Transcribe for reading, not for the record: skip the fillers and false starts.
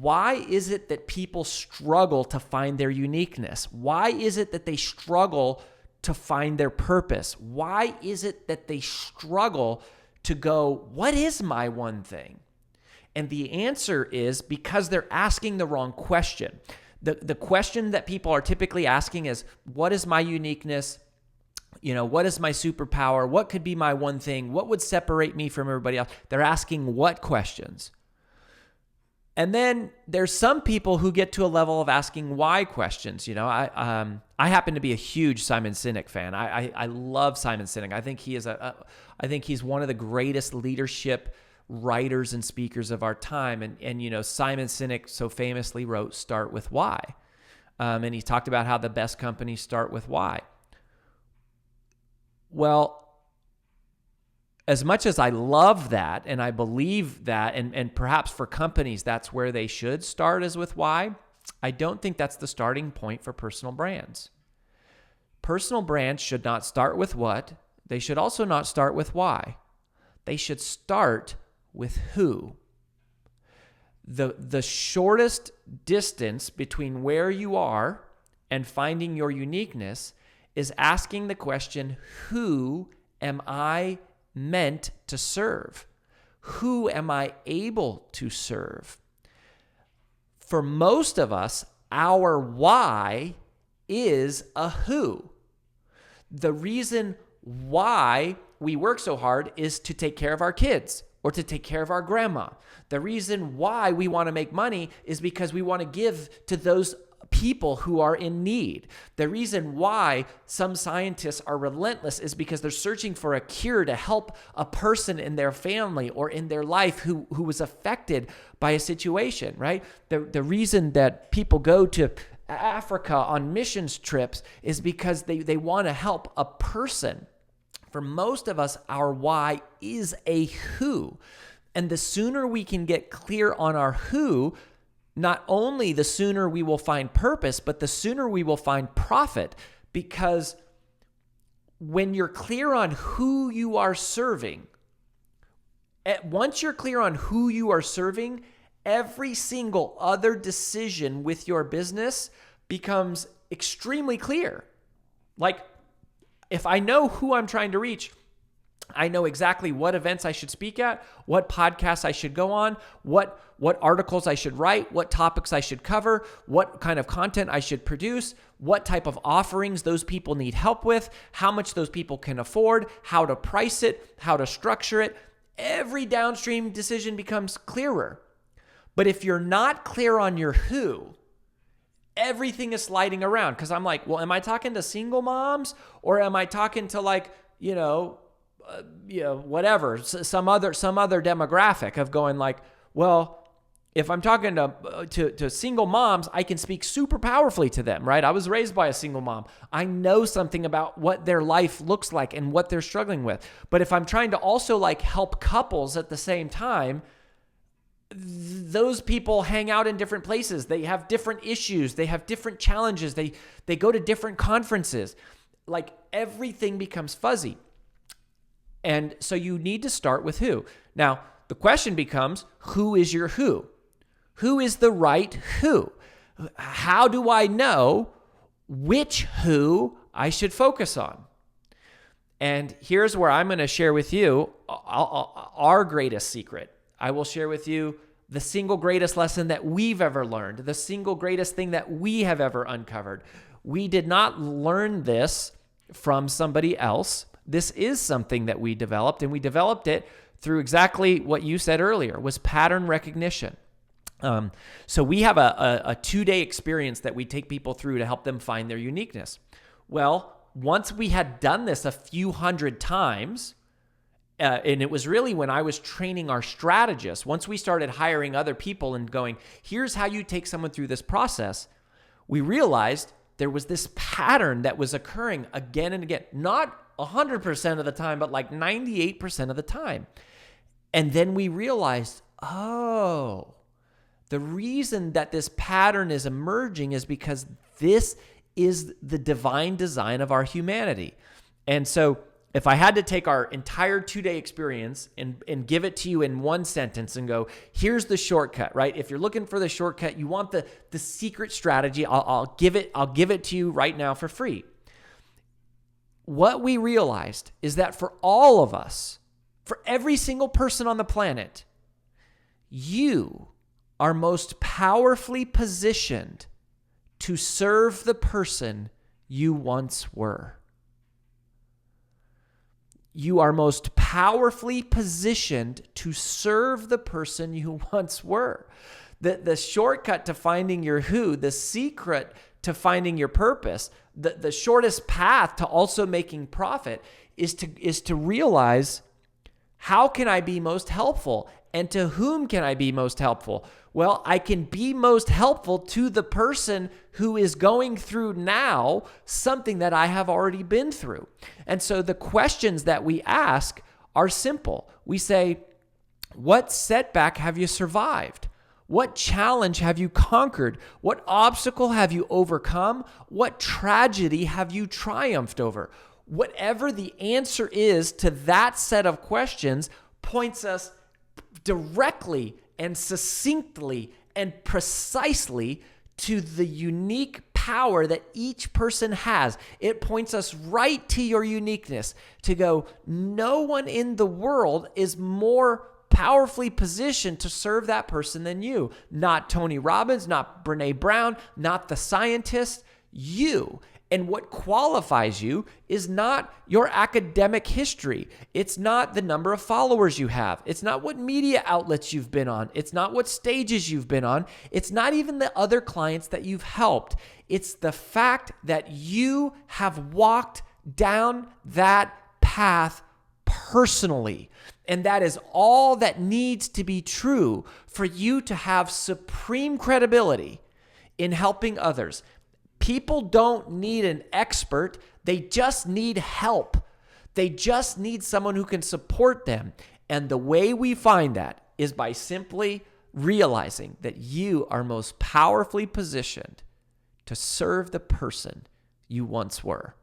why is it that people struggle to find their uniqueness? Why is it that they struggle to find their purpose? Why is it that they struggle to go, what is my one thing? And the answer is because they're asking the wrong question. The question that people are typically asking is, what is my uniqueness? What is my superpower? What could be my one thing? What would separate me from everybody else? They're asking what questions? And then there's some people who get to a level of asking why questions. I happen to be a huge Simon Sinek fan. I love Simon Sinek. I think he's one of the greatest leadership writers and speakers of our time. And Simon Sinek so famously wrote "Start with Why," and he talked about how the best companies start with why. Well, as much as I love that and I believe that, and perhaps for companies that's where they should start is with why, I don't think that's the starting point for personal brands. Personal brands should not start with what. They should also not start with why. They should start with who. The shortest distance between where you are and finding your uniqueness is asking the question, who am I meant to serve? Who am I able to serve? For most of us, our why is a who. The reason why we work so hard is to take care of our kids or to take care of our grandma. The reason why we want to make money is because we want to give to those people who are in need. The reason why some scientists are relentless is because they're searching for a cure to help a person in their family or in their life who was affected by a situation, right? The reason that people go to Africa on missions trips is because they want to help a person. For most of us, our why is a who. And the sooner we can get clear on our who, not only the sooner we will find purpose, but the sooner we will find profit. Because when you're clear on who you are serving, once you're clear on who you are serving, every single other decision with your business becomes extremely clear. Like, if I know who I'm trying to reach, I know exactly what events I should speak at, what podcasts I should go on, what articles I should write, what topics I should cover, what kind of content I should produce, what type of offerings those people need help with, how much those people can afford, how to price it, how to structure it. Every downstream decision becomes clearer. But if you're not clear on your who, everything is sliding around. Because I'm like, well, am I talking to single moms or am I talking to whatever, some other demographic of going like, well, if I'm talking to single moms, I can speak super powerfully to them, right? I was raised by a single mom. I know something about what their life looks like and what they're struggling with. But if I'm trying to also help couples at the same time, those people hang out in different places. They have different issues. They have different challenges. They go to different conferences. Everything becomes fuzzy. And so you need to start with who. Now, the question becomes, who is your who? Who is the right who? How do I know which who I should focus on? And here's where I'm going to share with you our greatest secret. I will share with you the single greatest lesson that we've ever learned, the single greatest thing that we have ever uncovered. We did not learn this from somebody else. This is something that we developed, and we developed it through exactly what you said earlier, was pattern recognition. So we have a 2-day experience that we take people through to help them find their uniqueness. Well, once we had done this a few hundred times, and it was really when I was training our strategists, once we started hiring other people and going, here's how you take someone through this process, we realized there was this pattern that was occurring again and again, not 100% of the time, but 98% of the time. And then we realized, the reason that this pattern is emerging is because this is the divine design of our humanity. And so if I had to take our entire 2-day experience and give it to you in one sentence and go, here's the shortcut, right? If you're looking for the shortcut, you want the secret strategy, I'll give it to you right now for free. What we realized is that for all of us, for every single person on the planet, you are most powerfully positioned to serve the person you once were. You are most powerfully positioned to serve the person you once were. The shortcut to finding your who, the secret to finding your purpose, the shortest path to also making profit is to realize, how can I be most helpful? And to whom can I be most helpful? Well, I can be most helpful to the person who is going through now something that I have already been through. And so the questions that we ask are simple. We say, what setback have you survived? What challenge have you conquered? What obstacle have you overcome? What tragedy have you triumphed over? Whatever the answer is to that set of questions points us directly and succinctly and precisely to the unique power that each person has. It points us right to your uniqueness, to go, no one in the world is more powerfully positioned to serve that person than you. Not Tony Robbins, not Brene Brown, not the scientist, you. And what qualifies you is not your academic history. It's not the number of followers you have. It's not what media outlets you've been on. It's not what stages you've been on. It's not even the other clients that you've helped. It's the fact that you have walked down that path personally. And that is all that needs to be true for you to have supreme credibility in helping others. People don't need an expert. They just need help. They just need someone who can support them. And the way we find that is by simply realizing that you are most powerfully positioned to serve the person you once were.